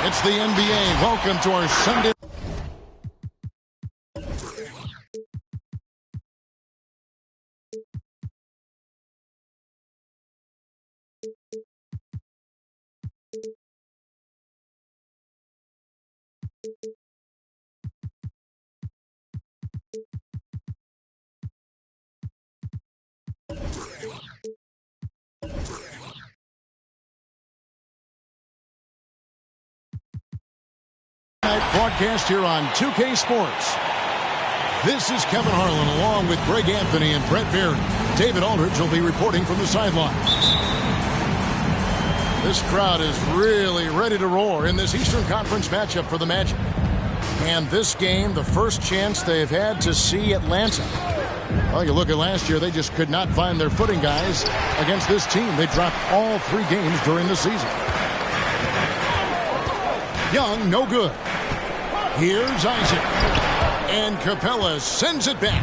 It's the NBA. Welcome to our Sunday. Broadcast here on 2K Sports. This is Kevin Harlan along with Greg Anthony and Brett Barry. David Aldridge will be reporting from the sideline. This crowd is really ready to roar in this Eastern Conference matchup for the Magic. And this game, the first chance they've had to see Atlanta. Well, you look at last year, they just could not find their footing, guys, against this team. They dropped all 3 games during the season. Young, no good. Here's Isaac. And Capella sends it back.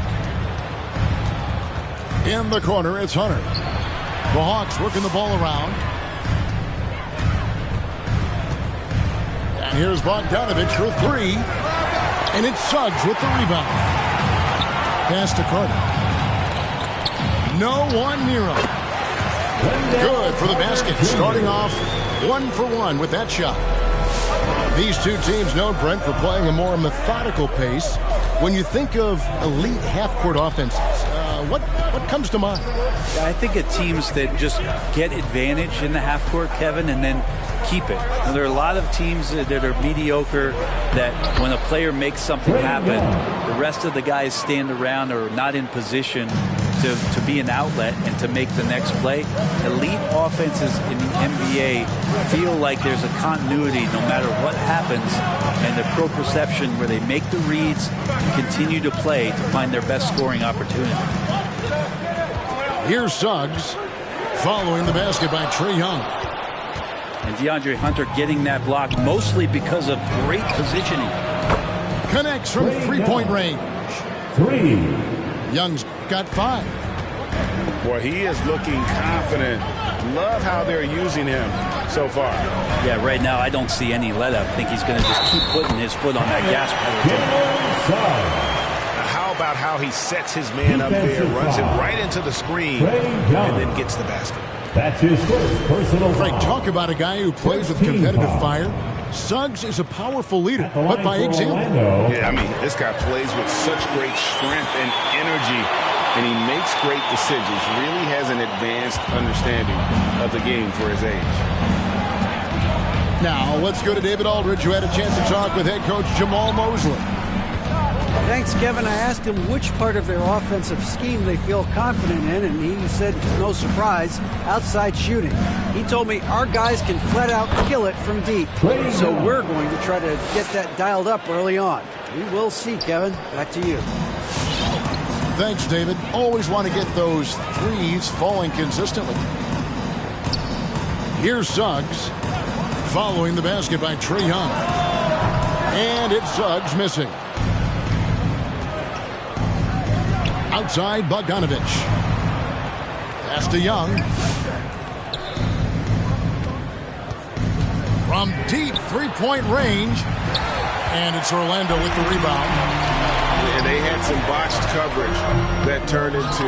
In the corner, it's Hunter. The Hawks working the ball around. And here's Bogdanovic for 3. And it's Suggs with the rebound. Pass to Carter. No one near him. Good for the basket. Starting off 1 for 1 with that shot. These two teams known, Brent, for playing a more methodical pace. When you think of elite half-court offenses, what comes to mind? I think of teams that just get advantage in the half-court, Kevin, and then keep it. Now, there are a lot of teams that are mediocre that when a player makes something happen, the rest of the guys stand around or are not in position to be an outlet and to make the next play. Elite offenses in the NBA feel like there's a continuity no matter what happens, and the proprioception where they make the reads and continue to play to find their best scoring opportunity. Here's Suggs following the basket by Trae Young. And DeAndre Hunter getting that block mostly because of great positioning. Connects from three-point range. 3. Young's got 5. Boy, he is looking confident. Love how they're using him so far. Yeah, right now I don't see any let up. I think he's going to just keep putting his foot on that gas pedal. How about how he sets his man up there, runs him right into the screen, and then gets the basket. That's his first personal foul. Frank, talk about a guy who plays with competitive fire. Suggs is a powerful leader, but by example. Yeah, I mean, this guy plays with such great strength and energy, and he makes great decisions. Really has an advanced understanding of the game for his age. Now, let's go to David Aldridge, who had a chance to talk with head coach Jamal Mosley. Thanks, Kevin. I asked him which part of their offensive scheme they feel confident in, and he said, no surprise, outside shooting. He told me our guys can flat out kill it from deep. So we're going to try to get that dialed up early on. We will see, Kevin. Back to you. Thanks, David. Always want to get those threes falling consistently. Here's Suggs following the basket by Trae Young. And it's Suggs missing. Outside, Bogdanovic. Pass to Young. From deep three-point range. And it's Orlando with the rebound. And they had some botched coverage that turned into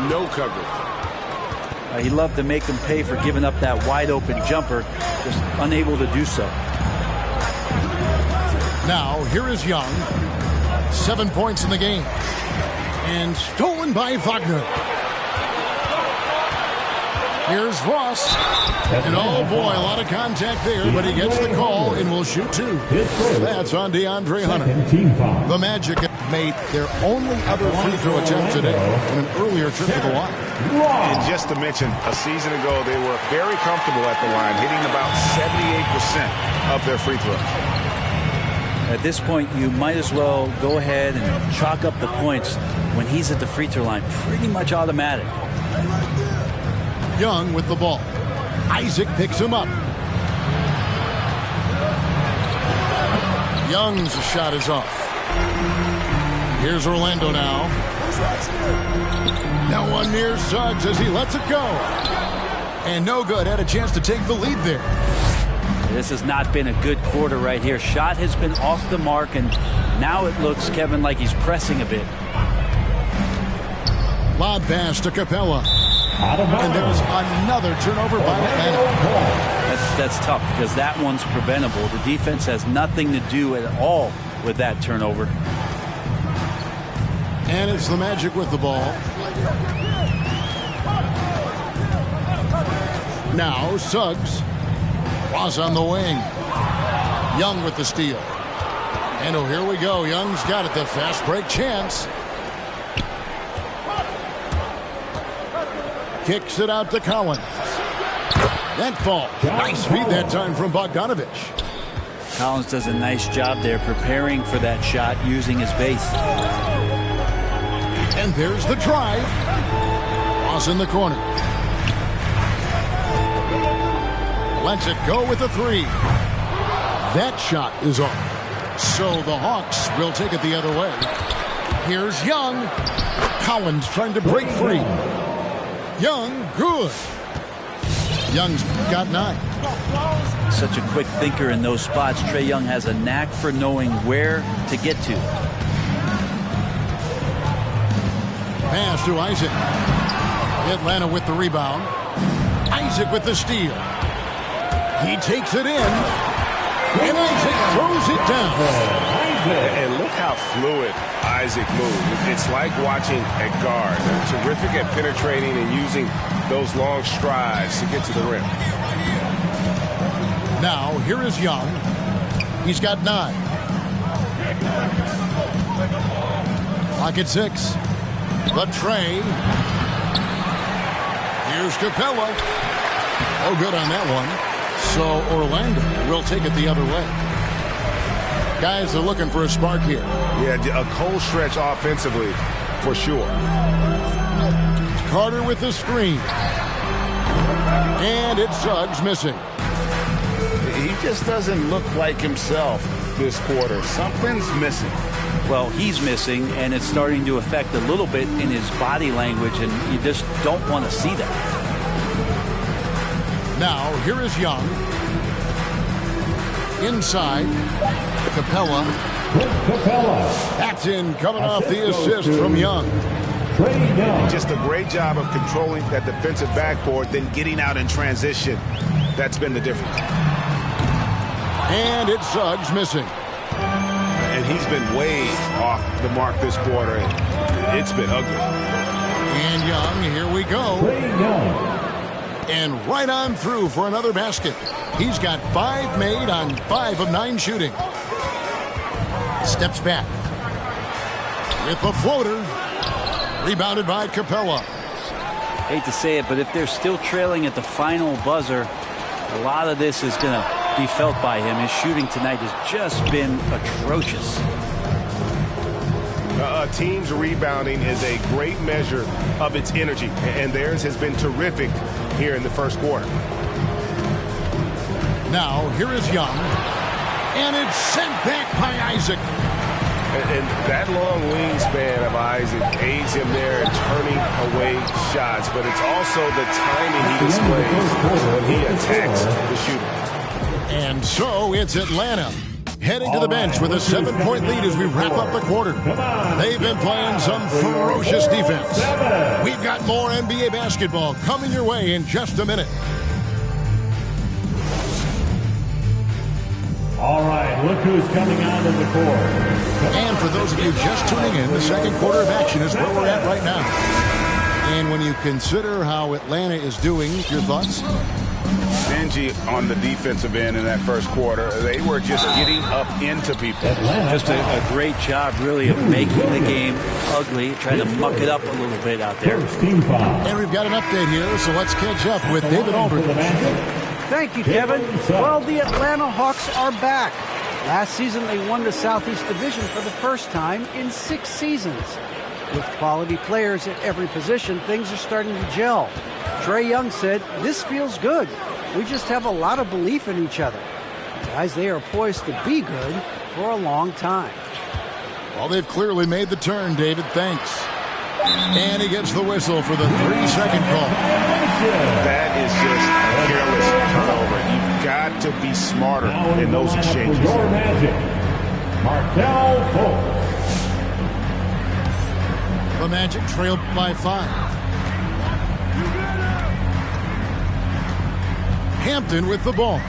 no coverage. He loved to make them pay for giving up that wide-open jumper, just unable to do so. Now, here is Young. 7 points in the game. And stolen by Wagner. Here's Ross. And oh boy, a lot of contact there, but he gets the call and will shoot 2. That's on DeAndre Hunter. The Magic made their only other free throw attempt today in an earlier trip to the line. And just to mention, a season ago, they were very comfortable at the line, hitting about 78% of their free throws. At this point, you might as well go ahead and chalk up the points when he's at the free throw line. Pretty much automatic. Young with the ball. Isaac picks him up. Young's shot is off. Here's Orlando now. No one near Suggs as he lets it go. And no good. Had a chance to take the lead there. This has not been a good quarter right here. Shot has been off the mark, and now it looks, Kevin, like he's pressing a bit. Lob pass to Capella. And there's another turnover by Atlanta. That's tough because that one's preventable. The defense has nothing to do at all with that turnover. And it's the Magic with the ball. Now Suggs was on the wing. Young with the steal. And oh, here we go. Young's got it. The fast break chance. Kicks it out to Collins. That fall. Nice feed that time from Bogdanovich. Collins does a nice job there preparing for that shot using his base. And there's the drive. Ross in the corner. Lets it go with a three. That shot is off. So the Hawks will take it the other way. Here's Young. Collins trying to break free. Young, good. Young's got 9. Such a quick thinker in those spots. Trae Young has a knack for knowing where to get to. Pass to Isaac. Atlanta with the rebound. Isaac with the steal. He takes it in. And Isaac throws it down. And look how fluid Isaac moves. It's like watching a guard. They're terrific at penetrating and using those long strides to get to the rim. Now, here is Young. He's got 9. Clock at 6. The Trae. Here's Capella. Oh, good on that one. So Orlando will take it the other way. Guys are looking for a spark here. Yeah, a cold stretch offensively, for sure. Carter with the screen. And it's Suggs missing. He just doesn't look like himself this quarter. Something's missing. Well, he's missing, and it's starting to affect a little bit in his body language, and you just don't want to see that. Now, here is Young. Inside. Capella. That's in, coming off the assist from Young. Just a great job of controlling that defensive backboard, then getting out in transition. That's been the difference. And it's Suggs missing. And he's been way off the mark this quarter. It's been ugly. And Young, here we go. And right on through for another basket. He's got 5 made on 5 of 9 shooting. Steps back. With the floater. Rebounded by Capella. Hate to say it, but if they're still trailing at the final buzzer, a lot of this is going to be felt by him. His shooting tonight has just been atrocious. A team's rebounding is a great measure of its energy, and theirs has been terrific here in the first quarter. Now, here is Young. And it's sent back by Isaac. And that long wingspan of Isaac aids him there in turning away shots, but it's also the timing he displays when he attacks the shooter. And so it's Atlanta heading to the bench with a 7-point lead as we wrap up the quarter. They've been playing some ferocious defense. We've got more NBA basketball coming your way in just a minute. All right, look who's coming out of the court. And for those of you just tuning in, the second quarter of action is where we're at right now. And when you consider how Atlanta is doing, your thoughts? Stingy on the defensive end in that first quarter. They were just getting up into people. Just a great job, really, of making the game ugly, trying to muck it up a little bit out there. And we've got an update here, so let's catch up with David Aldridge. Thank you, Kevin. Well, the Atlanta Hawks are back. Last season, they won the Southeast Division for the first time in 6 seasons. With quality players at every position, things are starting to gel. Trae Young said, "This feels good. We just have a lot of belief in each other." Guys, they are poised to be good for a long time. Well, they've clearly made the turn, David. Thanks. And he gets the whistle for the 3-second call. That is just a careless turnover. You've got to be smarter in those exchanges. Your Magic, Markelle Fultz. The Magic trailed by 5. Hampton with the ball.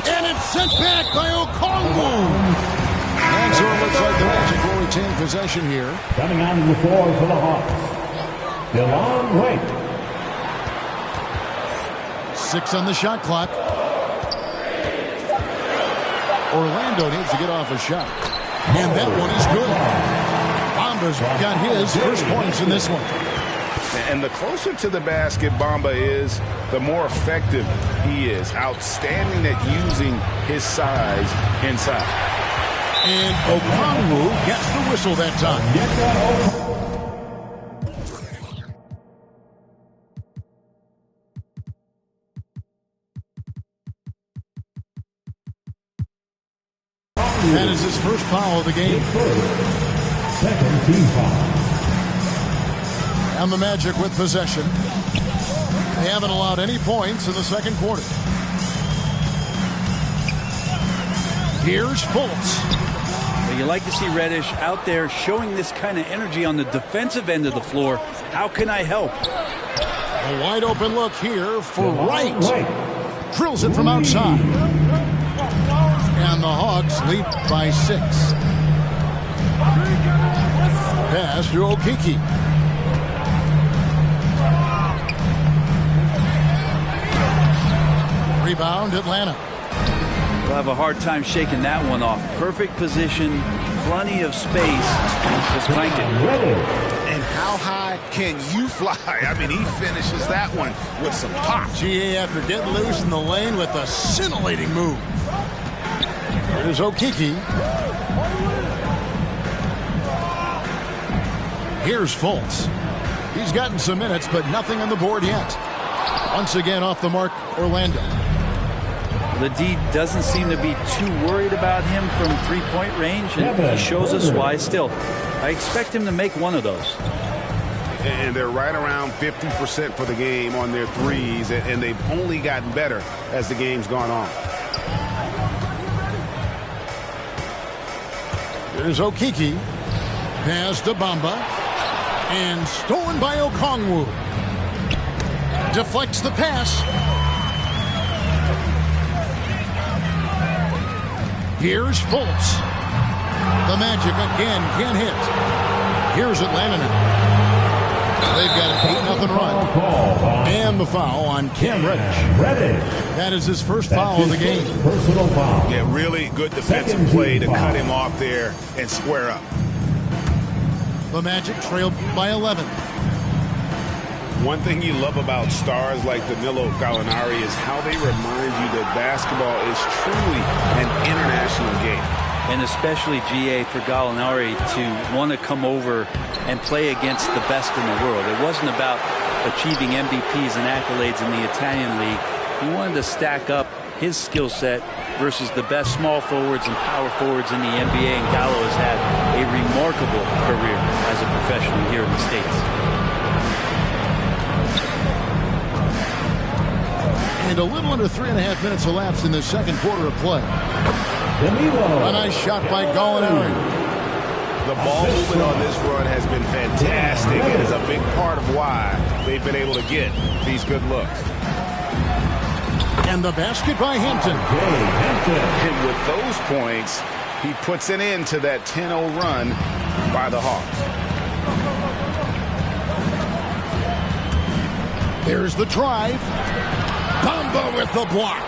And it's sent back by Okongwu. And so it looks like the Magic will retain possession here. Coming onto the floor for the Hawks, Delon Wright. 6 on the shot clock. Orlando needs to get off a shot. And that one is good. Bamba's got his first points in this one. And the closer to the basket Bamba is, the more effective he is. Outstanding at using his size inside. And Okongwu gets the whistle that time. That is his first foul of the game. Second team foul. And the Magic with possession. They haven't allowed any points in the second quarter. Here's Fultz. You like to see Reddish out there showing this kind of energy on the defensive end of the floor. How can I help? A wide open look here for Wright. Drills it from outside. And the Hawks lead by 6. Pass to Okeke. Rebound, Atlanta. We'll have a hard time shaking that one off. Perfect position, plenty of space. Just crank it. And how high can you fly? I mean, he finishes that one with some pop. GA after getting loose in the lane with a scintillating move. There's Okeke. Here's Fultz. He's gotten some minutes, but nothing on the board yet. Once again off the mark, Orlando. The D doesn't seem to be too worried about him from three-point range, and he shows us why still. I expect him to make one of those. And they're right around 50% for the game on their threes, and they've only gotten better as the game's gone on. There's Okeke. Pass to Bamba. And stolen by Okongwu. Deflects the pass. Here's Fultz. The Magic again can't hit. Here's Atlanta now. They've got an 8-0 run. And the foul on Cam Reddish. That is his first foul of the game. Personal foul. Yeah, really good defensive play to cut him off there and square up. The Magic trailed by 11. One thing you love about stars like Danilo Gallinari is how they remind you that basketball is truly an international game. And especially, GA, for Gallinari to want to come over and play against the best in the world. It wasn't about achieving MVPs and accolades in the Italian league. He wanted to stack up his skill set versus the best small forwards and power forwards in the NBA, and Gallo has had a remarkable career as a professional here in the States. And a little under 3.5 minutes elapsed in the second quarter of play. A nice shot by Gallinari. The ball movement on this run has been fantastic and is a big part of why they've been able to get these good looks. And the basket by Hampton. And with those points, he puts an end to that 10-0 run by the Hawks. There's the drive. Bamba with the block.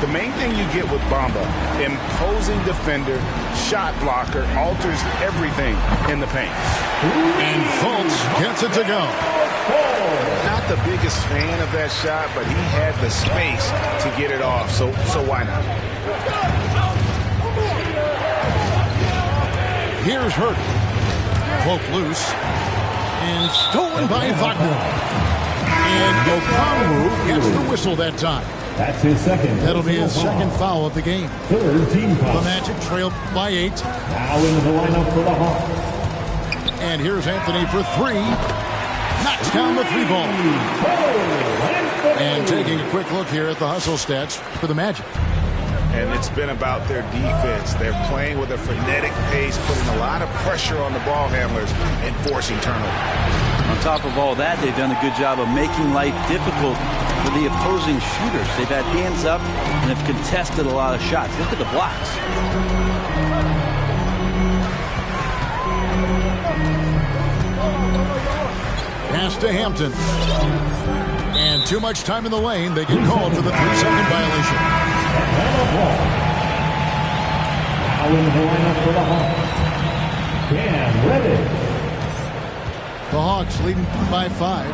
The main thing you get with Bamba, imposing defender, shot blocker, alters everything in the paint. And Fultz gets it to go. Not the biggest fan of that shot, but he had the space to get it off, so why not? Here's Hurt. Poked loose. And stolen by Wagner. And Okongwu gets the whistle that time. That's his second. That'll be his second foul of the game. Third team foul. The Magic trail by 8. Now into the lineup for the Hawks. And here's Anthony for 3. Knocks down the 3-ball. And taking a quick look here at the hustle stats for the Magic. And it's been about their defense. They're playing with a frenetic pace, putting a lot of pressure on the ball handlers and forcing turnovers. On top of all that, they've done a good job of making life difficult for the opposing shooters. They've had hands up and have contested a lot of shots. Look at the blocks. Pass to Hampton. And too much time in the lane. They get called for the 3-second violation. Now into the lineup for the Hawks. Cam Reddish. The Hawks leading by 5.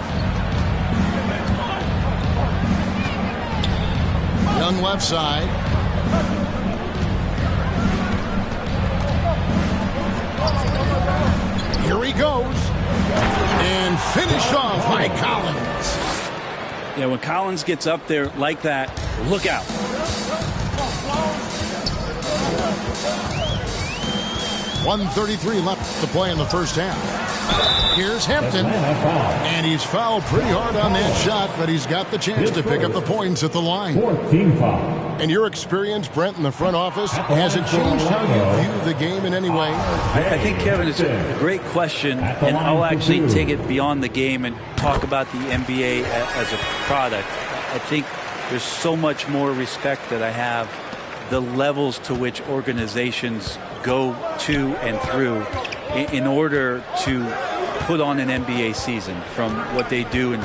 Young left side. Here he goes. And finished off by Collins. Yeah, when Collins gets up there like that, look out. 1:33 left to play in the first half. Here's Hampton. And he's fouled pretty hard on that shot, but he's got the chance to pick up the points at the line. Fourth team foul. And your experience, Brent, in the front office, has it changed how you view the game in any way? I think, Kevin, it's a great question, and I'll actually take it beyond the game and talk about the NBA as a product. I think there's so much more respect that I have the levels to which organizations go to and through in order to put on an NBA season, from what they do in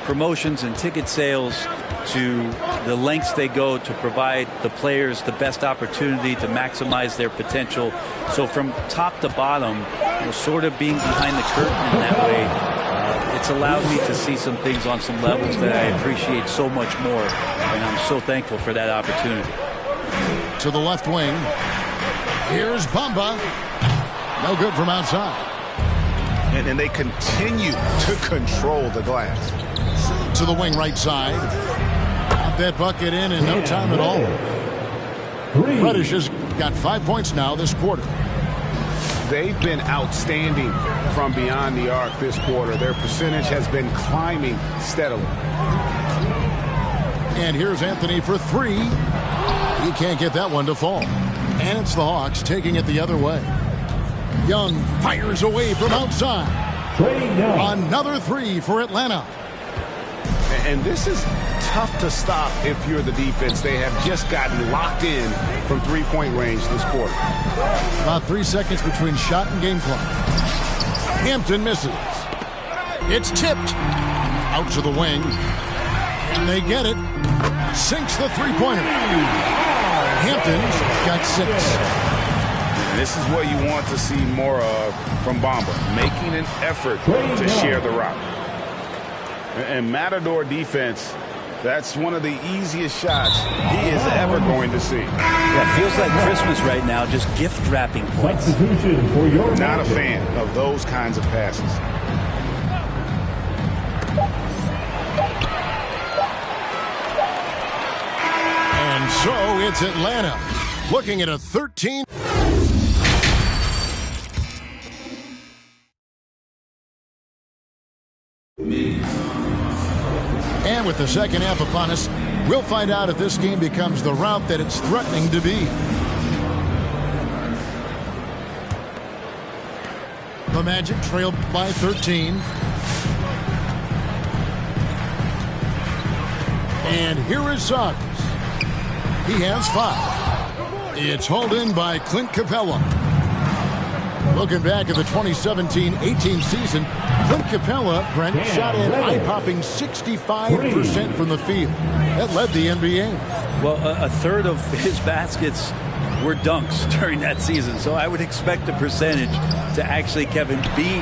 promotions and ticket sales to the lengths they go to provide the players the best opportunity to maximize their potential. So from top to bottom, sort of being behind the curtain in that way, it's allowed me to see some things on some levels that I appreciate so much more, and I'm so thankful for that opportunity. To the left wing. Here's Bamba. No good from outside. And they continue to control the glass. To the wing right side. Got that bucket in no time at all. Reddish has got 5 points now this quarter. They've been outstanding from beyond the arc this quarter. Their percentage has been climbing steadily. And here's Anthony for 3. He can't get that one to fall. And it's the Hawks taking it the other way. Young fires away from outside. Another 3 for Atlanta. And this is tough to stop if you're the defense. They have just gotten locked in from three-point range this quarter. About 3 seconds between shot and game clock. Hampton misses. It's tipped. Out to the wing. And they get it. Sinks the three-pointer. Hampton's got 6. And this is what you want to see more of from Bamba, making an effort to share the rock. And Matador defense, that's one of the easiest shots he is ever going to see. Yeah, it feels like Christmas right now, just gift wrapping points. Substitution for your Not a fan of those kinds of passes. And so it's Atlanta looking at a 13. And with the second half upon us, we'll find out if this game becomes the route that it's threatening to be. The Magic trailed by 13. And here is Suggs. He has 5. It's hauled in by Clint Capella. Looking back at the 2017-18 season, Clint Capella, Brent, shot an eye-popping 65% from the field. That led the NBA. Well, a third of his baskets were dunks during that season, so I would expect the percentage to actually, Kevin, be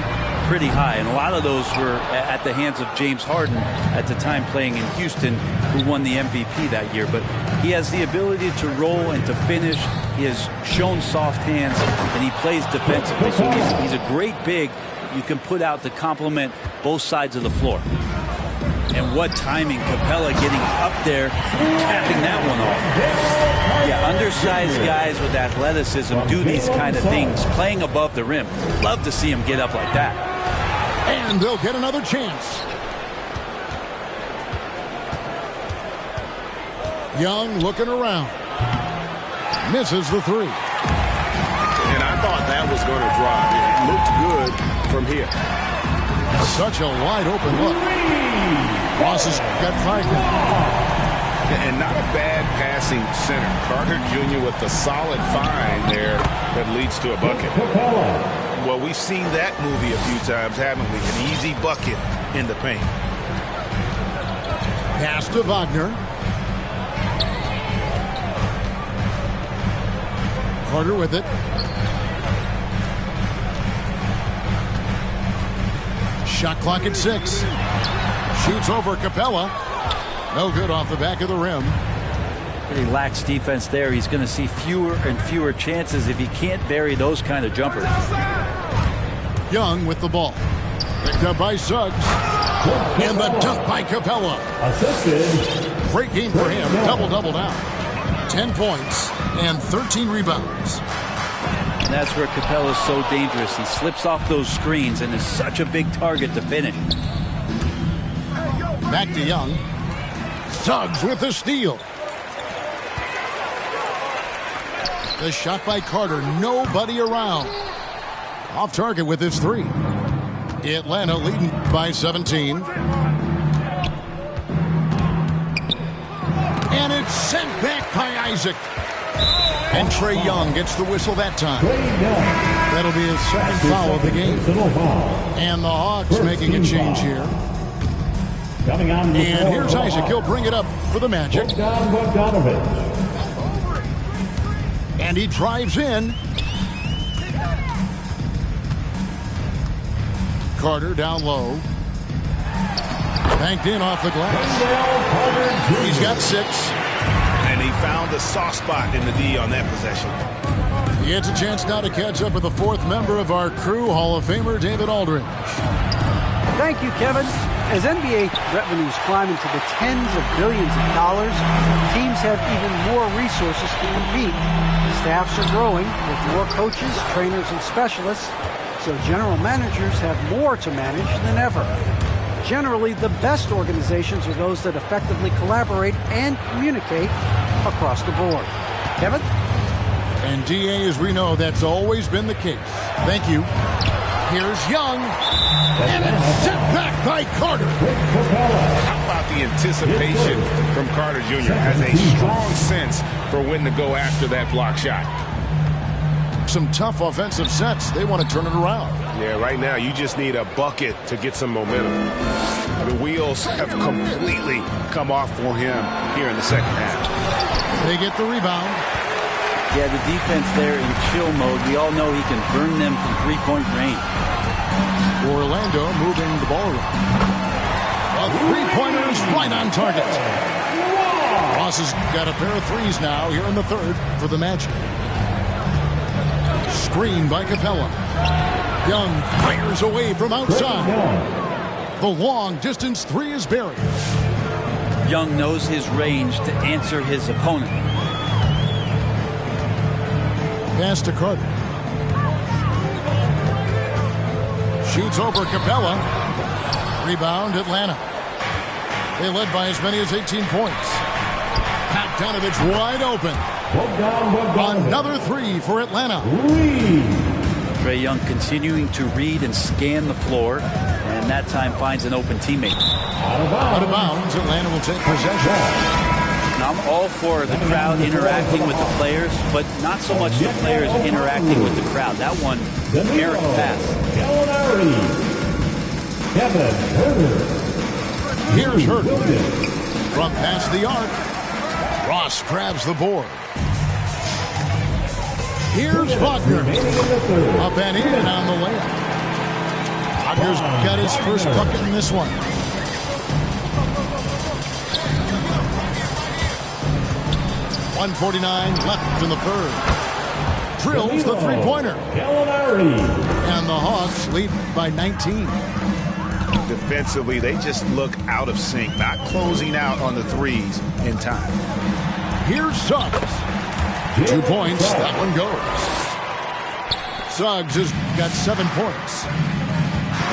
pretty high, and a lot of those were at the hands of James Harden at the time playing in Houston, who won the MVP that year. But he has the ability to roll and to finish. He has shown soft hands, and he plays defensively. So he's a great big you can put out to complement both sides of the floor. And what timing, Capella getting up there and capping that one off. Yeah, undersized guys with athleticism do these kind of things, playing above the rim. Love to see him get up like that. And they'll get another chance. Young looking around. Misses the three. And I thought that was going to drop. It looked good from here. Such a wide open look. Ross has got 5 now. And not a bad passing center. Carter Jr. with the solid find there that leads to a bucket. Well, we've seen that movie a few times, haven't we? An easy bucket in the paint. Pass to Wagner. Carter with it. Shot clock at 6. Shoots over Capella. No good off the back of the rim. Pretty lax defense there. He's going to see fewer and fewer chances if he can't bury those kind of jumpers. Young with the ball. Picked up by Suggs. And the dunk by Capella. Assisted. Great game for him. Double-double now. 10 points and 13 rebounds. And that's where Capella's so dangerous. He slips off those screens and is such a big target to finish. Back to Young. Suggs with the steal. The shot by Carter. Nobody around. Off target with his 3. Atlanta leading by 17. And it's sent back by Isaac. And Trae Young gets the whistle that time. That'll be his second foul of the game. And the Hawks making a change here. And here's Isaac. He'll bring it up for the Magic. And he drives in. Carter down low. Banked in off the glass. He's got 6. And he found the soft spot in the D on that possession. He gets a chance now to catch up with the 4th member of our crew, Hall of Famer David Aldridge. Thank you, Kevin. As NBA revenues climb into the tens of billions of dollars, teams have even more resources to compete. Staffs are growing with more coaches, trainers, and specialists, so general managers have more to manage than ever. Generally, the best organizations are those that effectively collaborate and communicate across the board. Kevin? And DA, as we know, that's always been the case. Thank you. Here's Young. And it's sent back by Carter. How about the anticipation from Carter Jr. Has a strong sense for when to go after that block shot. Some tough offensive sets. They want to turn it around. Yeah, right now you just need a bucket to get some momentum. The wheels have completely come off for him here in the second half. They get the rebound. Yeah, the defense there in chill mode. We all know he can burn them from three-point range. Orlando moving the ball around. A three-pointer is right on target. Ross has got a pair of threes now here in the 3rd for the Magic. Screen by Capella. Young fires away from outside. The long-distance 3 is buried. Young knows his range to answer his opponent. Pass to Carter. Shoots over Capella. Rebound Atlanta. They led by as many as 18 points. Bogdanovich wide open. Another 3 for Atlanta. Trae Young continuing to read and scan the floor, and that time finds an open teammate. Out of bounds, Atlanta will take possession. Now, I'm all for the crowd interacting with the players, but not so much the players interacting with the crowd. That one, errant pass. Here's Herter. From past the arc, Ross grabs the board. Here's Wagner. Up and in on the layup. Wagner's got his first bucket in this one. .149 left in the third. Drills the three-pointer. And the Hawks lead by 19. Defensively, they just look out of sync, not closing out on the threes in time. Here's Suggs. 2 points. That one goes. Suggs has got 7 points.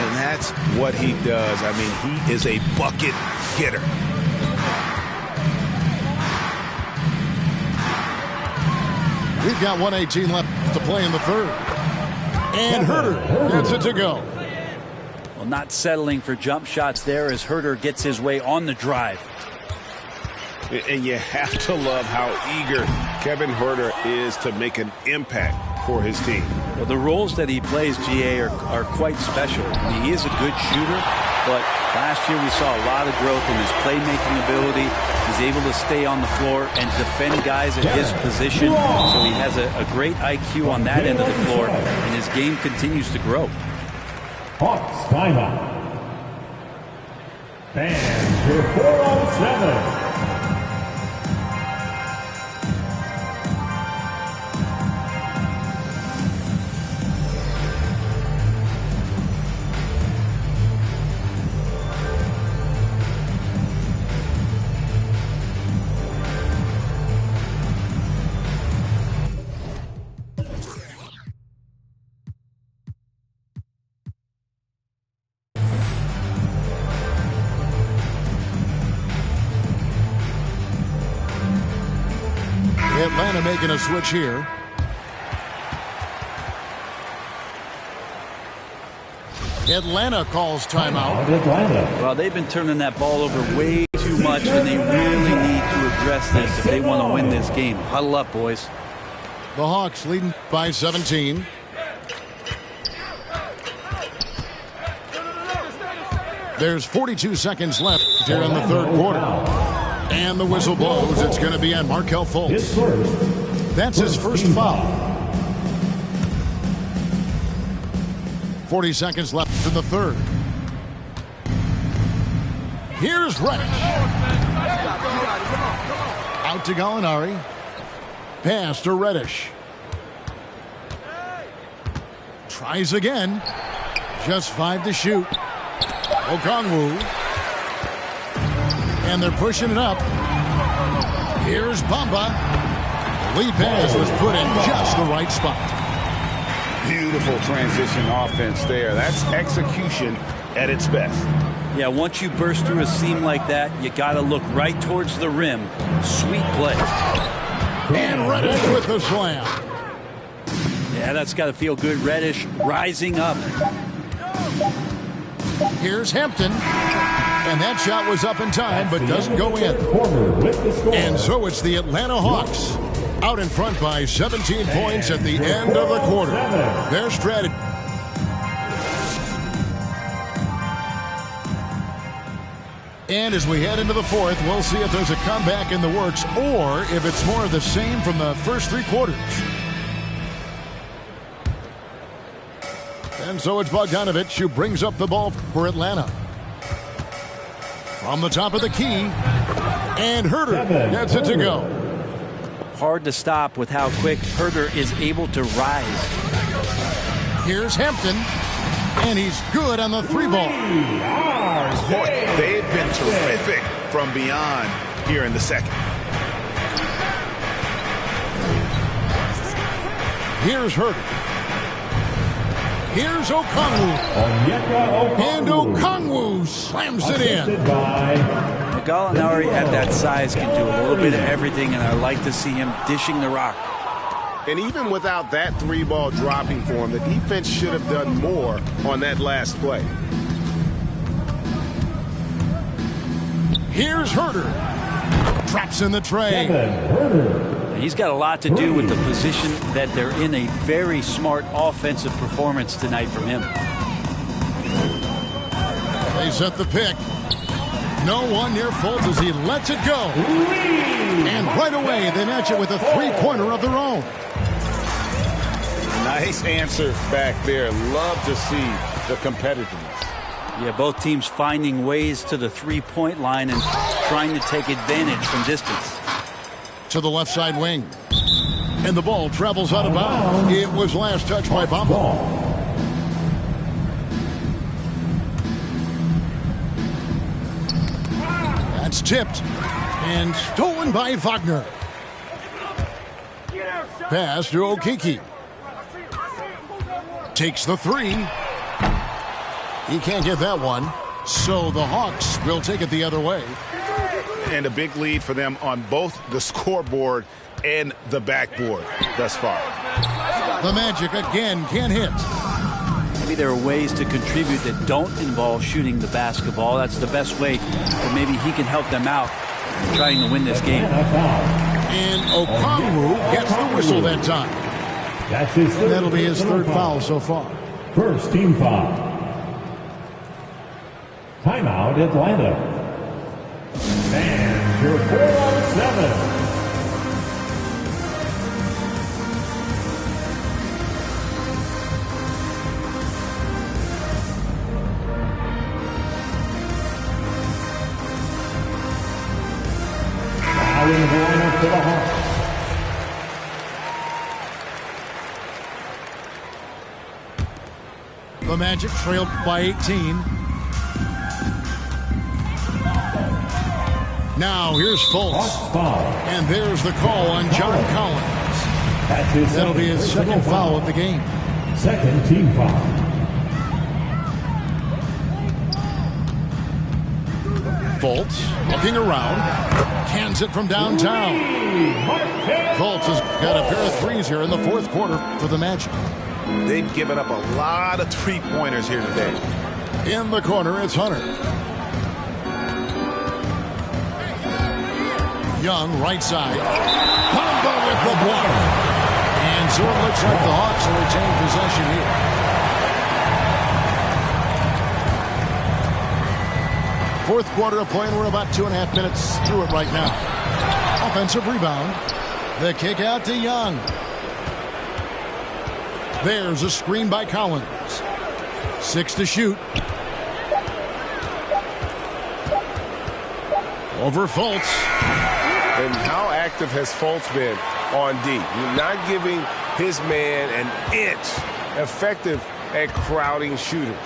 And that's what he does. I mean, he is a bucket getter. We've got 1:18 left to play in the third. And Huerter gets it to go. Well, not settling for jump shots there as Huerter gets his way on the drive. And you have to love how eager Kevin Huerter is to make an impact for his team. Well, the roles that he plays, GA, are quite special. I mean, he is a good shooter, but last year we saw a lot of growth in his playmaking ability. He's able to stay on the floor and defend guys at his position. So he has a great IQ on that end of the floor, and his game continues to grow. Hawks timeout. Fans, your 4-on-7. Atlanta making a switch here. Atlanta calls timeout. Well, they've been turning that ball over way too much, and they really need to address this if they want to win this game. Huddle up, boys. The Hawks leading by 17. There's 42 seconds left here in the third quarter. And the whistle blows. It's going to be on Markelle Fultz. That's his first foul. 40 seconds left in the third. Here's Reddish. Out to Gallinari. Pass to Reddish. Tries again. Just 5 to shoot. Okongwu. And they're pushing it up. Here's Bamba. The lead pass was put in just the right spot. Beautiful transition offense there. That's execution at its best. Yeah, once you burst through a seam like that, you got to look right towards the rim. Sweet play. And Reddish with the slam. Yeah, that's got to feel good. Reddish rising up. Here's Hampton. And that shot was up in time, but doesn't go in. And so it's the Atlanta Hawks out in front by 17 points at the end of the quarter. Their strategy. And as we head into the fourth, we'll see if there's a comeback in the works or if it's more of the same from the first 3 quarters. And so it's Bogdanovic who brings up the ball for Atlanta. From the top of the key, and Huerter gets it to go. Hard to stop with how quick Huerter is able to rise. Here's Hampton, and he's good on the 3-ball. Boy, they've been terrific from beyond here in the second. Here's Huerter. Here's Okongwu. And Okongwu slams it in. Gallinari at that size can do a little bit of everything, and I like to see him dishing the rock. And even without that 3-ball dropping for him, the defense should have done more on that last play. Here's Huerter. Traps in the tray. He's got a lot to do with the position that they're in. A very smart offensive performance tonight from him. They set the pick. No one near Fultz as he lets it go. And right away, they match it with a 3-pointer of their own. Nice answer back there. Love to see the competitiveness. Yeah, both teams finding ways to the three-point line and trying to take advantage from distance. To the left side wing. And the ball travels out of bounds. It was last touched by Bamba. That's tipped. And stolen by Wagner. Pass to Okeke. Takes the three. He can't get that one. So the Hawks will take it the other way. And a big lead for them on both the scoreboard and the backboard thus far. The Magic again can't hit. Maybe there are ways to contribute that don't involve shooting the basketball. That's the best way that maybe he can help them out trying to win this game. And Okongwu gets the whistle that time. That's his third. That'll be his third foul so far. First team foul. Timeout, Atlanta. And your 4-on-7. Now in the lineup for the Hawks. The Magic trailed by 18. Now here's Fultz. And there's the call on John Collins. That'll be his second foul of the game. Second team foul. Fultz looking around. Cans it from downtown. Fultz has got a pair of threes here in the fourth quarter for the Magic. They've given up a lot of three-pointers here today. In the corner, it's Hunter. Young, right side. Bamba with the block. And so it looks like the Hawks will retain possession here. Fourth quarter of play, and we're about 2.5 minutes through it right now. Offensive rebound. The kick out to Young. There's a screen by Collins. 6 to shoot. Over Fultz. And how active has Fultz been on D? You're not giving his man an inch. Effective at crowding shooters.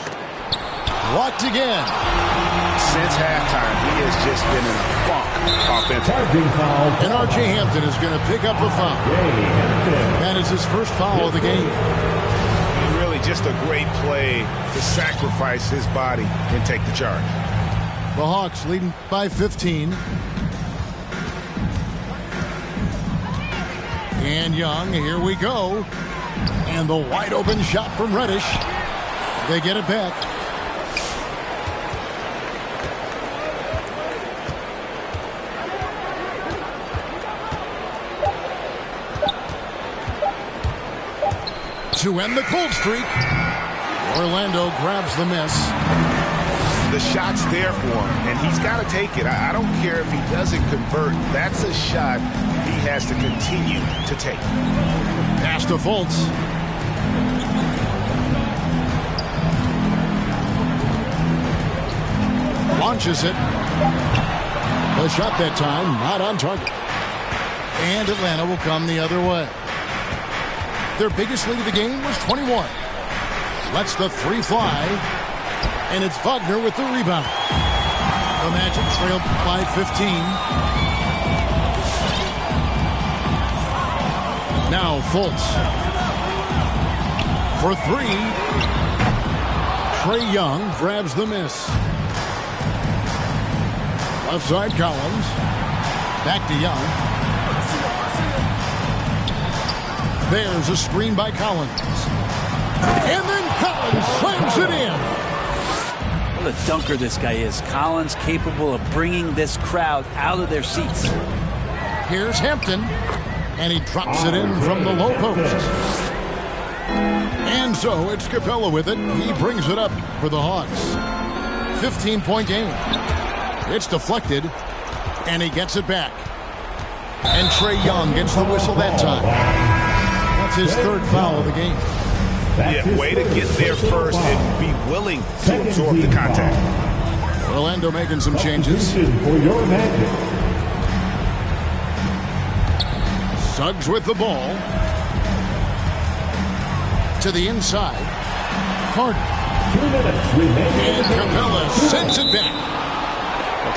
Blocked again. Since halftime, he has just been in a funk offensively. And R.J. Hampton is going to pick up a foul. That is his first foul of the game. And really just a great play to sacrifice his body and take the charge. The Hawks leading by 15. And Young, here we go. And the wide open shot from Reddish. They get it back. To end the cold streak. Orlando grabs the miss. The shot's there for him, and he's got to take it. I don't care if he doesn't convert. That's a shot he has to continue to take. Pass to Fultz. Launches it. The shot that time, not on target. And Atlanta will come the other way. Their biggest lead of the game was 21. Lets the three fly. And it's Wagner with the rebound. The Magic trailed by 15. Now Fultz. For three. Trae Young grabs the miss. Left side Collins. Back to Young. There's a screen by Collins. And then Collins slams it in. What a dunker this guy is. Collins capable of bringing this crowd out of their seats. Here's Hampton. And he drops it in from the low post. And so it's Capella with it. He brings it up for the Hawks. 15-point game. It's deflected. And he gets it back. And Trae Young gets the whistle that time. That's his third foul of the game. Yeah, way to get there first and be willing to absorb the contact. Orlando making some changes. For your Magic. Suggs with the ball. To the inside. Carter. 2 minutes remaining. And Capella sends it back.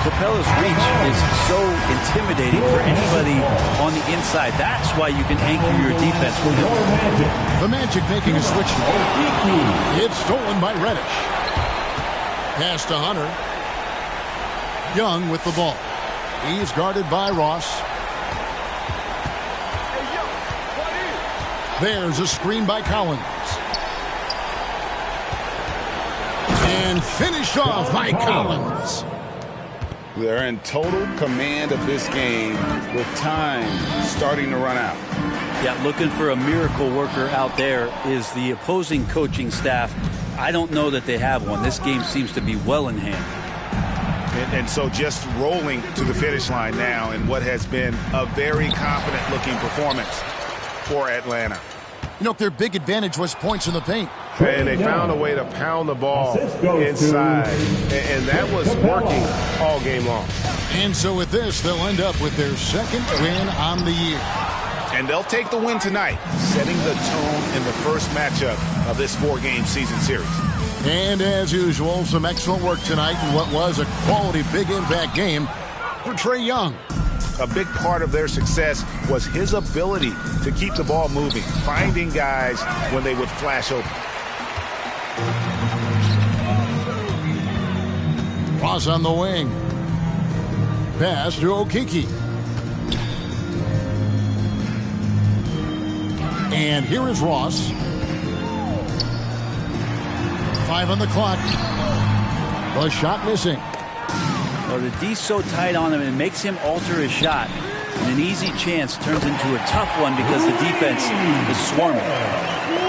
Capella's reach is so intimidating for anybody on the inside. That's why you can anchor your defense with him. The Magic making a switch now. It's stolen by Reddish. Pass to Hunter. Young with the ball. He's guarded by Ross. There's a screen by Collins. And finished off by Collins. They're in total command of this game with time starting to run out. Yeah, looking for a miracle worker out there is the opposing coaching staff. I don't know that they have one. This game seems to be well in hand. And so just rolling to the finish line now in what has been a very confident-looking performance for Atlanta. You know, their big advantage was points in the paint. And they found a way to pound the ball inside. And that was working all game long. And so with this, they'll end up with their second win on the year. And they'll take the win tonight, setting the tone in the first matchup of this 4-game season series. And as usual, some excellent work tonight in what was a quality big impact game for Trae Young. A big part of their success was his ability to keep the ball moving, finding guys when they would flash open. Ross on the wing. Pass to Okeke. And here is Ross. 5 on the clock. The shot missing. Well, the D's so tight on him, it makes him alter his shot. And an easy chance turns into a tough one because the defense is swarming.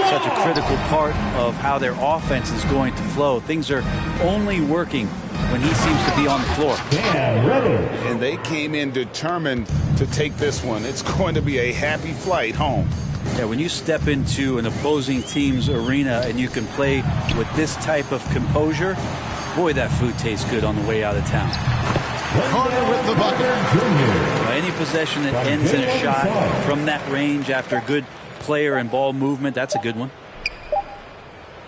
Such a critical part of how their offense is going to flow. Things are only working when he seems to be on the floor. And they came in determined to take this one. It's going to be a happy flight home. Yeah, when you step into an opposing team's arena and you can play with this type of composure, boy, that food tastes good on the way out of town. Carter with the bucket. Any possession that ends in a shot from that range after good player and ball movement, that's a good one.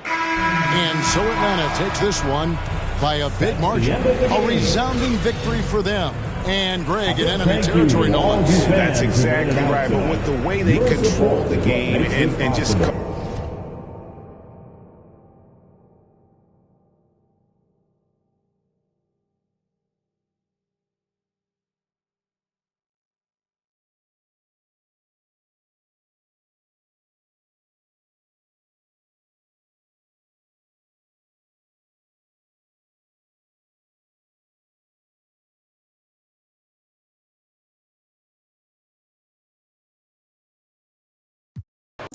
And so Atlanta takes this one by a big margin. A resounding victory for them. And Greg in enemy territory, Nolan. That's exactly right. But with the way they control the game and just...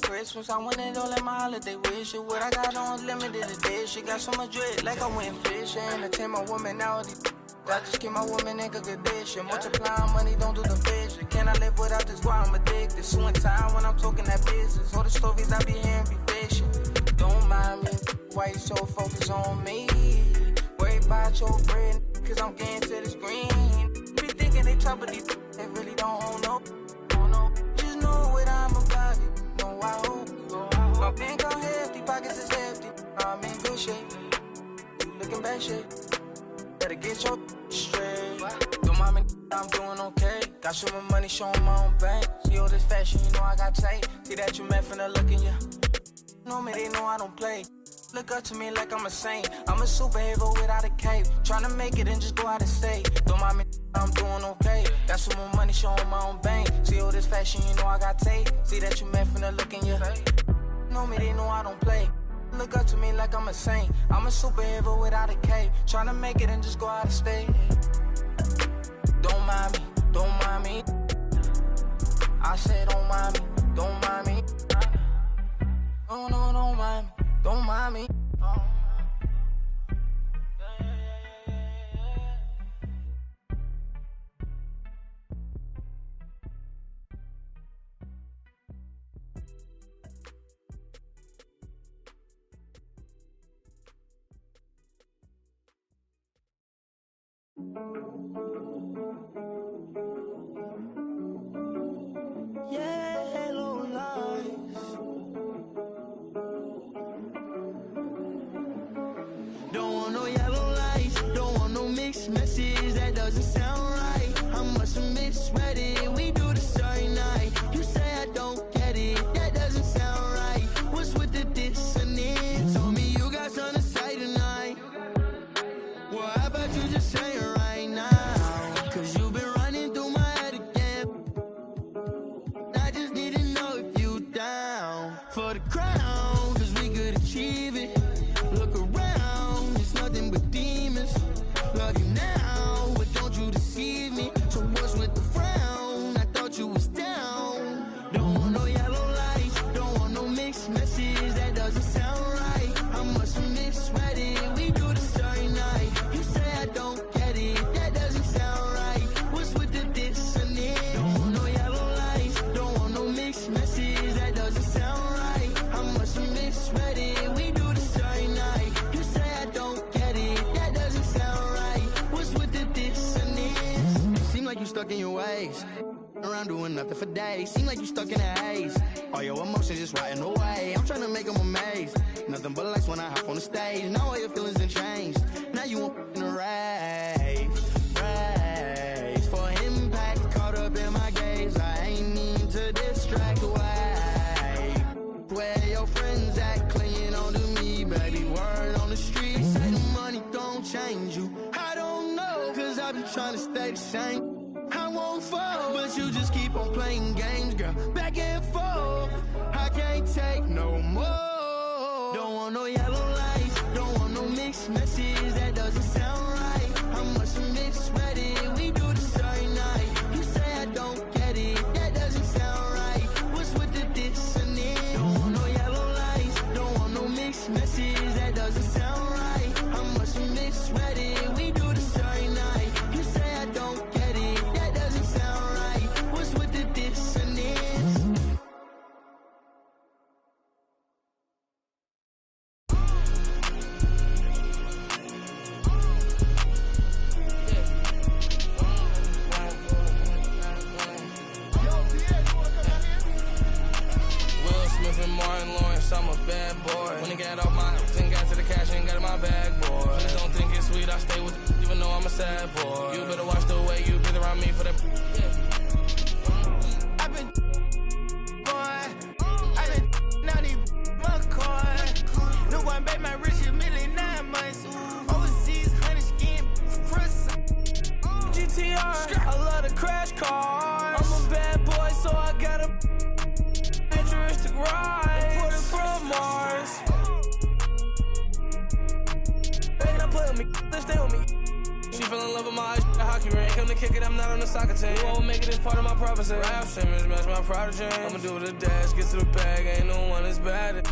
Christmas, I want it all in my holiday wish. What I got on limited edition. Got so much dread like I went fishing. I take my woman out. I just keep my woman in good condition. Multiplying money, don't do the vision. Can I live without this? Why I'm addicted. Suing time when I'm talking that business. All the stories I be hearing be fiction. Don't mind me. Why you so focused on me? Worry about your bread, cause I'm getting to this green. Be thinking they top of these, they really don't know. Just know what I'm about. Know I hope. My bank account hefty, pockets is hefty. I'm in good shape. You looking bad shape. Better get your straight. Don't mind me, I'm doing okay. Got some more money, showing my own bank. See all this fashion, you know I got tape. See that you met from the look in ya. Know me, they know I don't play. Look up to me like I'm a saint. I'm a superhero without a cape. Tryna make it and just go out of state. Don't mind me, I'm doing okay. Got some more money, showing my own bank. See all this fashion, you know I got tape. See that you met from the look in ya. Know me, they know I don't play. Look up to me like I'm a saint. I'm a superhero without a cape. Tryna make it and just go out of state. Don't mind me, don't mind me. I said don't mind me, don't mind me. No, no, don't mind me, don't mind me. mixed message, that doesn't sound right. I must have misread it. We do this every night. You say I don't get it, that doesn't sound right. What's with the dissonance? Told me you got something to say tonight. Well, how about you just say it right now? Cause you've been running through my head again. I just need to know if you down for the crown, cause we could achieve it. Look around, it's nothing but demons. Love you now, but don't you deceive me. So what's with the frown? I thought you was down. Don't want no yellow lights, don't want no mixed message, that doesn't sound right. I must have misread it. We do this every night. You say I don't get it, that doesn't sound right. What's with the dissonance? Don't want no yellow lights, don't want no mixed message, that doesn't sound right. I must have misread it. We do this every night. You say I don't get it, that doesn't sound right. What's with the dissonance? Seem like you stuck in your ways, around doing nothing for days. Seem like you stuck in a haze. All your emotions just rotting away. I'm trying to make them amazed. Nothing but lights when I hop on the stage. Now all your feelings have changed. Now you want in a race for impact. Caught up in my gaze. I ain't mean to distract away. Where your friends at, clinging on to me, baby. Word on the street, say the money don't change you. I don't know, cause I've been trying to stay the same. I won't fall, but you just keep on playing games, girl. Back and forth, I can't take no more. Don't want no yellow lights, don't want no mixed message, that doesn't sound right. I must have misread it. We do this every night. You say I don't get it, that doesn't sound right. What's with the dissonance? Don't want no yellow lights, don't want no mixed message, that doesn't sound right. I must have misread it. We do this every night. You say I don't get it, that doesn't sound right. What's with the dissonance? Will Smith and Martin Lawrence, I'm a bad boy. When I got off my and got to the cash and got in my bag, boy. Please don't think it's sweet, I stay with it, even though I'm a sad boy. You better watch the way you breathe around me for that. I've been now need McCoy. No one bet my rich a million 9 months. Overseas, honey skin, press. GTR, I love the crash car. I'm a bad boy, so I got a futuristic ride. Put it from Mars. They not play with me, they stay with me. She fell in love with my hockey ring. Come to kick it, I'm not on the soccer team. You won't make it as part of my prophecy. Rap Simmons, match my prodigy. I'ma do the dash, get to the bag, ain't no one as bad.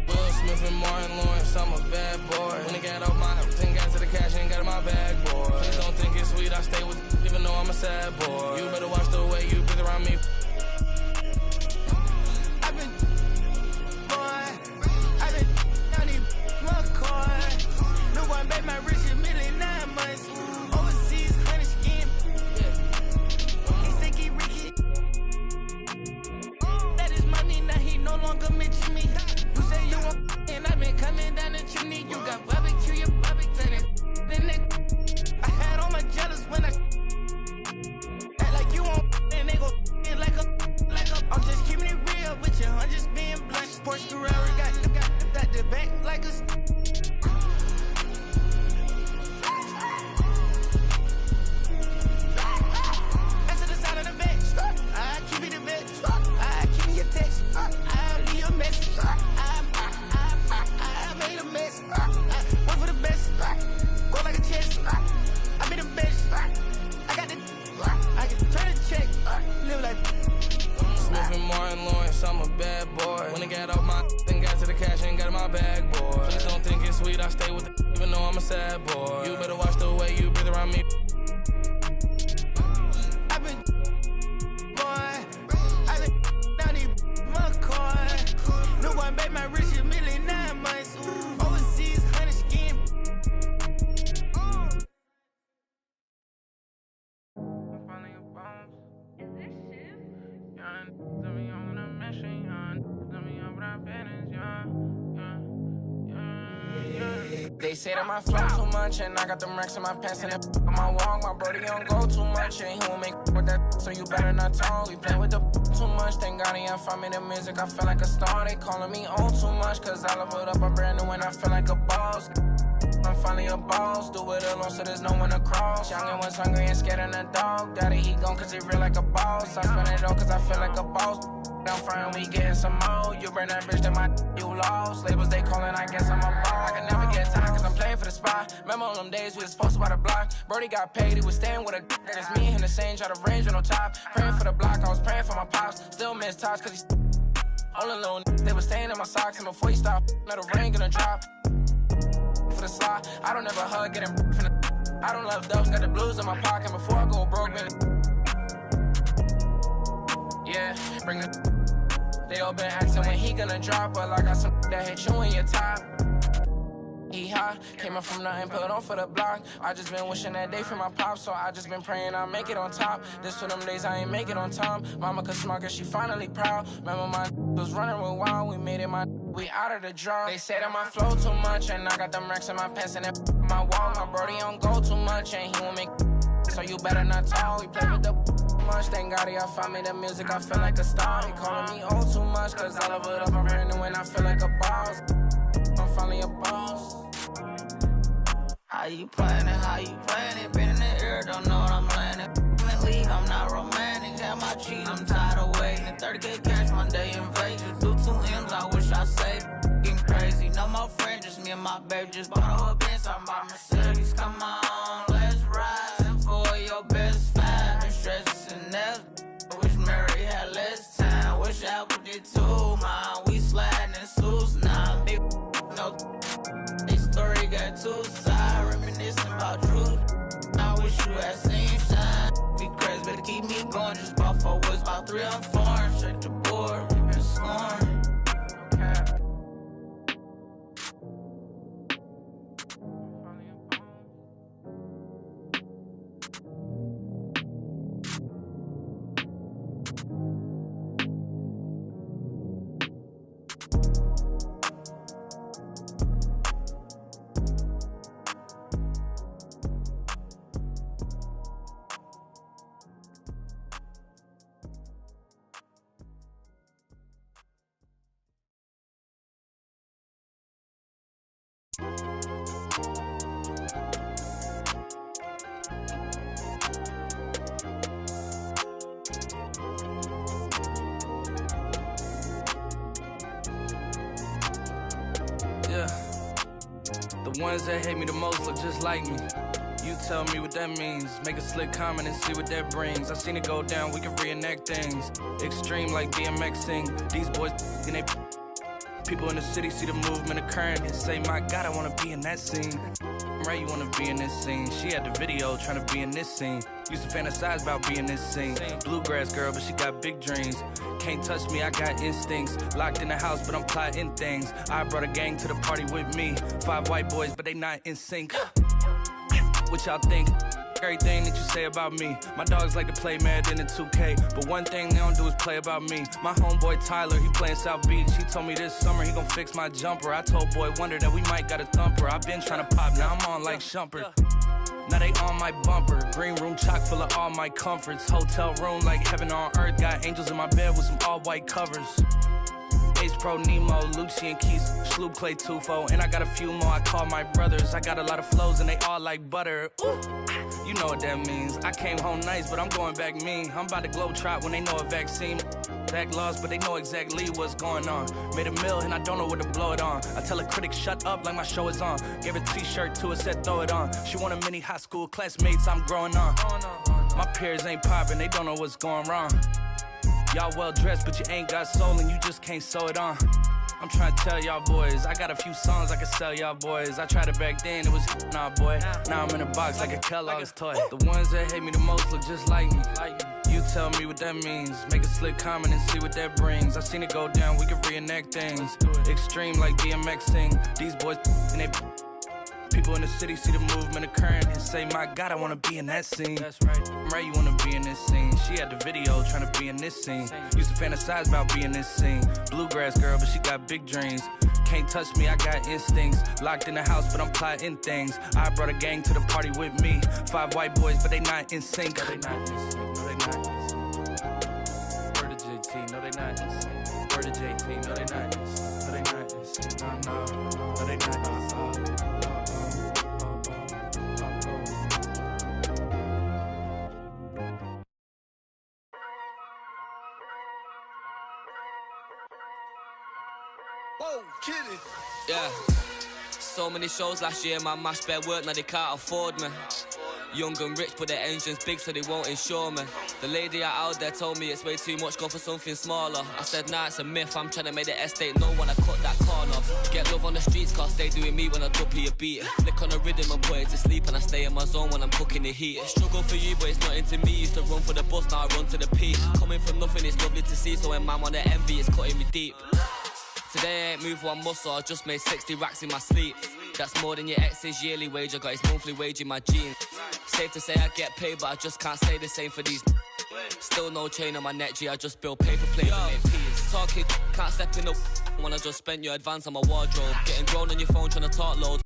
Will Smith and Martin Lawrence, I'm a bad boy. When I got off my and got to the cash and got in my bag, boy. Please don't think it's sweet, I stay with it, even though I'm a sad boy. You better watch the way you breathe around me. I've been down in McCoy. No one bet my rich a million 9 months. Overseas, honey skin. He sticky Ricky. That is money, now he no longer mention me. You say you want and I've been coming down the chimney. You got barbecue, your barbecue. I had all my jealous when I act like you won't and they go like a. I'm just keeping it real with you, I'm just being blunt. Porsche Ferrari got the back like a. That's to the side of the bench. I keep it a bitch. I keep me a text. I leave a message. I made a mess. Went for the best. Go like a chest. I made the best. I got the. I can turn the check. Live like. Smith and Martin Lawrence, I'm a bad boy. When I got off my then got to the cash and got in my bag, boy. Please don't think it's sweet, I stay with it, even though I'm a sad boy. You better watch the way you breathe around me. I've been down in McCoy. No one bet my rich a million 9 months. Overseas, honey skin. They say that my flow too much, and I got them racks in my pants and on my walk. My brody don't go too much, and he won't make with that, so you better not talk. We play with the too much, thank God he find me the music. I feel like a star. They calling me on too much, cause I leveled up. I'm brand new and I feel like a boss. I'm finally a boss, do it alone so there's no one to cross. Youngin' was hungry and scared of the dog. Daddy, he gone cause he real like a boss. I spend it all cause I feel like a boss. I'm frying, we getting some more. You burn that bitch, then my you lost. Labels they calling, I guess I'm a boss. I can never get time cause I'm playing for the spot. Remember on them days we was posted by the block. Brody got paid, he was staying with a that is me and him the same, try to range with no top. Praying for the block, I was praying for my pops. Still miss touch cause he's all alone. They was staying in my socks and before he stopped, let the rain gonna drop. For the slot, I don't ever hug, getting from the I don't love dubs, got the blues in my pocket before I go broke, man. Yeah, bring the they all been asking when he gonna drop, but I got some that hit you in your top. He hot, came up from nothing, put on for the block. I just been wishing that day for my pop, so I just been praying I'll make it on top. This for them days I ain't make it on time. Mama could smart cause she finally proud. Remember my was running real wild, we made it we out of the draw. They say that my flow too much, and I got them racks in my pants and my wall. My brody don't go too much, and he won't make so you better not talk. We play with the much, thank God he find me the music, I feel like a star. He calling me on too much, cause I love it up, I'm brand new and I feel like a boss. I'm finally a boss. How you playing it, been in the air, don't know what I'm landing. I'm in league, I'm not romantic, have my cheese, I'm tired of waiting. 30K cash Monday in Vegas, do 2 M's, I wish I saved. Getting crazy, no more friends, just me and my baby, just bought a whole Benz, I'm by Mercedes, come on, let's ride. Send for your best fan, been stressing that. Wish Mary had less time, wish Apple did too, man. We sliding in suits, nah, big no. This story got 2 sides, reminiscing about truth. I wish you had seen shine. Be crazy, better keep me going. Just bought 4 woods, about 3 on 4. Check the board, we been scoring. The ones that hate me the most look just like me. You tell me what that means. Make a slick comment and see what that brings. I seen it go down, we can reenact things. Extreme like BMXing. These boys and they people in the city see the movement occurring and say, my God, I wanna be in that scene. Right, you wanna be in this scene. She had the video trying to be in this scene. Used to fantasize about being this scene. Bluegrass girl, but she got big dreams. Can't touch me, I got instincts. Locked in the house, but I'm plotting things. I brought a gang to the party with me. 5 white boys, but they not in sync. What y'all think? Everything that you say about me. My dogs like to play Madden and 2K, but one thing they don't do is play about me. My homeboy Tyler, he playing South Beach. He told me this summer he gon' fix my jumper. I told Boy Wonder that we might got a thumper. I been trying to pop, now I'm on like Shumpert. Now they on my bumper. Green room chock full of all my comforts. Hotel room like heaven on earth. Got angels in my bed with some all white covers. Ace Pro Nemo, Lucci and Keys, Sloop Clay Tufo, and I got a few more I call my brothers. I got a lot of flows and they all like butter. Ooh, you know what that means. I came home nice, but I'm going back mean. I'm about to globe trot when they know a vaccine. Back lost, but they know exactly what's going on. Made a meal and I don't know where to blow it on. I tell a critic shut up like my show is on. Gave a t-shirt to her, said throw it on. She want a mini high school classmates, I'm growing on. My peers ain't popping, they don't know what's going wrong. Y'all well dressed, but you ain't got soul and you just can't sew it on. I'm trying to tell y'all boys, I got a few songs I can sell y'all boys. I tried it back then, it was nah boy. Now I'm in a box like a Kellogg's toy. The ones that hate me the most look just like me. You tell me what that means. Make a slick comment and see what that brings. I seen it go down, we can reenact things. Extreme like BMXing. These boys and they People in the city see the movement occurring and say, my God, I wanna be in that scene. That's right. Right, you wanna be in this scene. She had the video trying to be in this scene. Used to fantasize about being this scene. Bluegrass girl, but she got big dreams. Can't touch me, I got instincts. Locked in the house, but I'm plotting things. I brought a gang to the party with me. 5 white boys, but they not in sync. No, they not in sync. No, they not in sync. Word to JT, no, they not in sync. Word to JT, no, they not in sync. No, they not in sync. No, no, no, they not in sync. Whoa, kidding. Yeah. So many shows last year, man, mash bare work, now they can't afford me. Young and rich, but their engine's big, so they won't insure me. The lady out there told me it's way too much, go for something smaller. I said, nah, it's a myth, I'm trying to make the estate know when I cut that corner. Get love on the streets, cause they doing me when I double a beat. Flick on the rhythm and put it to sleep, and I stay in my zone when I'm cooking the heat. Struggle for you, but it's not into me. Used to run for the bus, now I run to the peak. Coming from nothing, it's lovely to see, so when man want to envy, it's cutting me deep. Today I ain't moved one muscle, I just made 60 racks in my sleep. That's more than your ex's yearly wage, I got his monthly wage in my jeans. Safe to say I get paid, but I just can't say the same for these. Still no chain on my neck, G, I just build paper plates and make peas. Talking, can't step in the when I just spent your advance on my wardrobe. Getting grown on your phone trying to talk loads.